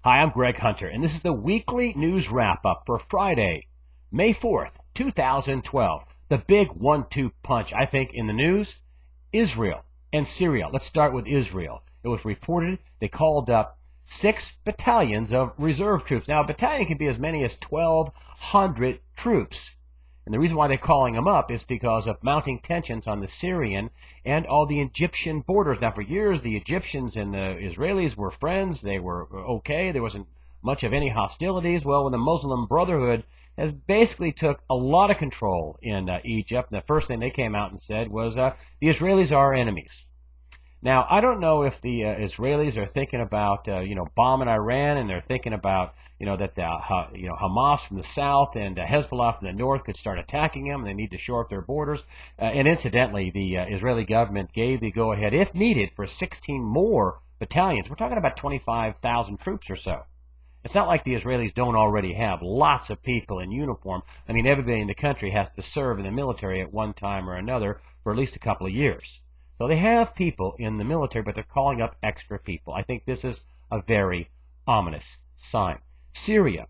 Hi, I'm Greg Hunter, and this is the weekly news wrap-up for Friday, May 4th, 2012. The big 1-2 punch, I think, in the news, Israel and Syria. Let's start with Israel. It was reported they called up 6 battalions of reserve troops. Now, a battalion can be as many as 1,200 troops. And the reason why they're calling them up is because of mounting tensions on the Syrian and all the Egyptian borders. Now, for years, the Egyptians and the Israelis were friends. They were okay. There wasn't much of any hostilities. Well, when the Muslim Brotherhood has basically took a lot of control in Egypt, the first thing they came out and said was the Israelis are our enemies. Now, I don't know if the Israelis are thinking about, bombing Iran, and they're thinking about, that the, Hamas from the south and Hezbollah from the north could start attacking them, and they need to shore up their borders. And incidentally, the Israeli government gave the go-ahead, if needed, for 16 more battalions. We're talking about 25,000 troops or so. It's not like the Israelis don't already have lots of people in uniform. I mean, everybody in the country has to serve in the military at one time or another for at least a couple of years. So they have people in the military, but they're calling up extra people. I think this is a very ominous sign. Syria,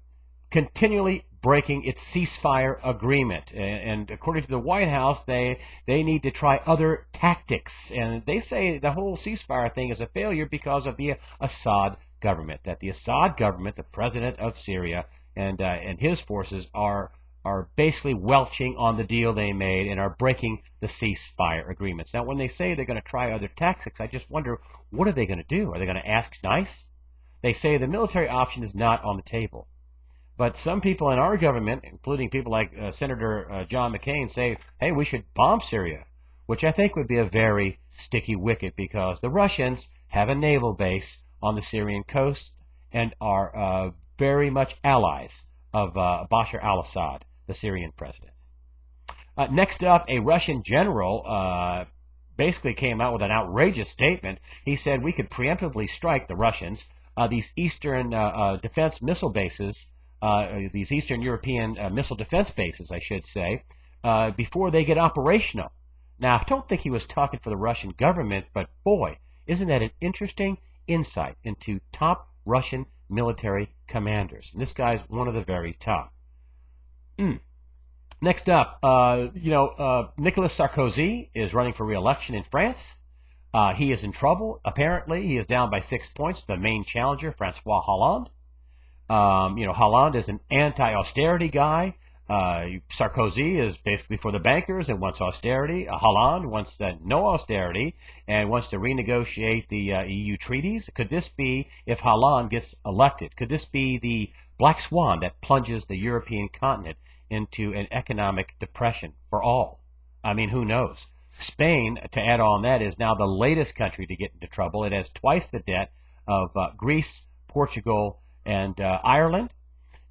continually breaking its ceasefire agreement. And according to the White House, they need to try other tactics. And they say the whole ceasefire thing is a failure because of the Assad government, that the Assad government, the president of Syria, and his forces are basically welching on the deal they made and are breaking the ceasefire agreements. Now, when they say they're going to try other tactics, I just wonder, what are they going to do? Are they going to ask nice? They say the military option is not on the table. But some people in our government, including people like Senator John McCain, say, hey, we should bomb Syria, which I think would be a very sticky wicket because the Russians have a naval base on the Syrian coast and are very much allies of Bashar al-Assad, the Syrian president. Next up, a Russian general basically came out with an outrageous statement. He said we could preemptively strike the Russians, these Eastern defense missile bases, these Eastern European missile defense bases, I should say, before they get operational. Now, I don't think he was talking for the Russian government, but boy, isn't that an interesting insight into top Russian military commanders. And this guy's one of the very top. Next up, Nicolas Sarkozy is running for re-election in France. He is in trouble, apparently. He is down by 6 points to the main challenger, Francois Hollande. Hollande is an anti-austerity guy. Sarkozy is basically for the bankers and wants austerity. Hollande wants no austerity and wants to renegotiate the EU treaties. Could this be, if Hollande gets elected, could this be the black swan that plunges the European continent into an economic depression for all? I mean, who knows? Spain, to add on that, is now the latest country to get into trouble. It has twice the debt of Greece, Portugal, and Ireland.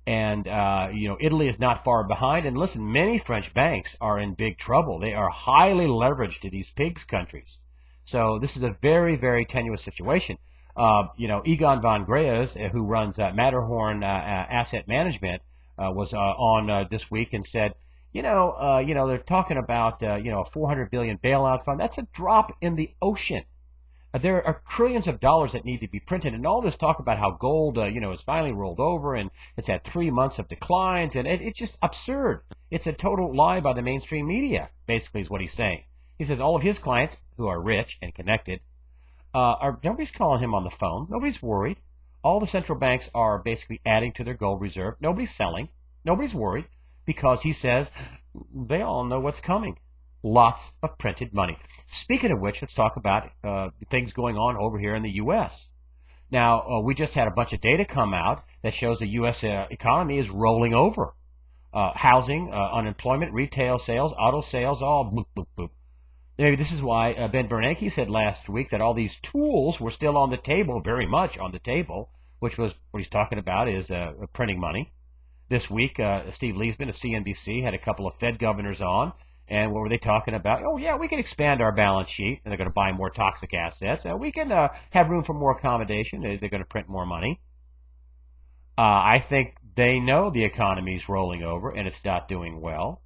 And, Italy is not far behind. And listen, many French banks are in big trouble. They are highly leveraged to these pigs countries. So this is a very, very tenuous situation. Egon von Greyes, who runs Matterhorn Asset Management, was on this week and said, they're talking about, a $400 billion bailout fund. That's a drop in the ocean. There are trillions of dollars that need to be printed, and all this talk about how gold, is finally rolled over, and it's had 3 months of declines, and it's just absurd. It's a total lie by the mainstream media, basically, is what he's saying. He says all of his clients, who are rich and connected, nobody's calling him on the phone. Nobody's worried. All the central banks are basically adding to their gold reserve. Nobody's selling. Nobody's worried, because he says they all know what's coming. Lots of printed money. Speaking of which, let's talk about things going on over here in the U.S. Now, we just had a bunch of data come out that shows the U.S. Economy is rolling over. Housing, unemployment, retail sales, auto sales, all boop, boop, boop. Maybe this is why Ben Bernanke said last week that all these tools were still on the table, very much on the table, which was what he's talking about is printing money. This week, Steve Leisman of CNBC had a couple of Fed governors on. And what were they talking about? Oh, yeah, we can expand our balance sheet, and they're going to buy more toxic assets. We can have room for more accommodation. They're going to print more money. I think they know the economy's rolling over, and it's not doing well.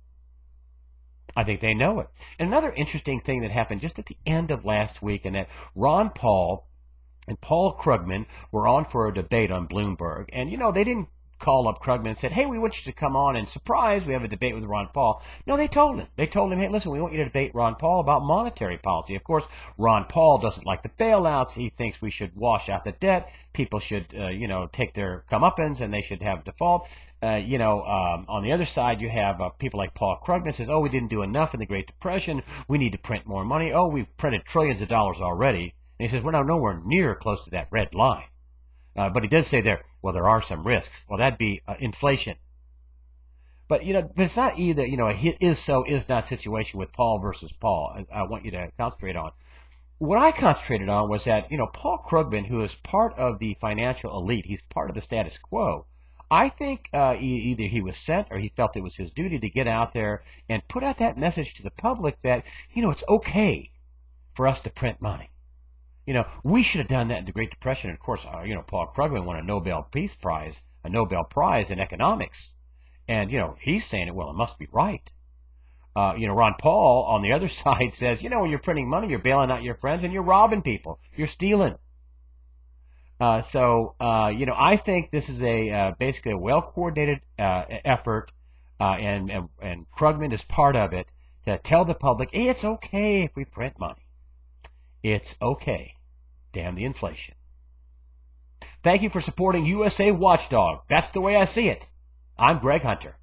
I think they know it. And another interesting thing that happened just at the end of last week, and that Ron Paul and Paul Krugman were on for a debate on Bloomberg. And, they didn't call up Krugman and said, hey, we want you to come on and surprise, we have a debate with Ron Paul. No, they told him. They told him, hey, listen, we want you to debate Ron Paul about monetary policy. Of course, Ron Paul doesn't like the bailouts. He thinks we should wash out the debt. People should, take their comeuppance and they should have default. On the other side, you have people like Paul Krugman says, oh, we didn't do enough in the Great Depression. We need to print more money. Oh, we've printed trillions of dollars already. And he says, we're now nowhere near close to that red line. But he does say there, well, there are some risks. Well, that'd be inflation. But, but it's not either, a is so, is not situation with Paul versus Paul. I want you to concentrate on. What I concentrated on was that, Paul Krugman, who is part of the financial elite, he's part of the status quo. I think either he was sent or he felt it was his duty to get out there and put out that message to the public that, it's okay for us to print money. We should have done that in the Great Depression. And of course, Paul Krugman won a Nobel Peace Prize, a Nobel Prize in economics. And, he's saying, well, it must be right. Ron Paul on the other side says, when you're printing money, you're bailing out your friends and you're robbing people. You're stealing. I think this is basically a well-coordinated effort, and Krugman is part of it, to tell the public, hey, it's okay if we print money. It's okay. Damn the inflation. Thank you for supporting USA Watchdog. That's the way I see it. I'm Greg Hunter.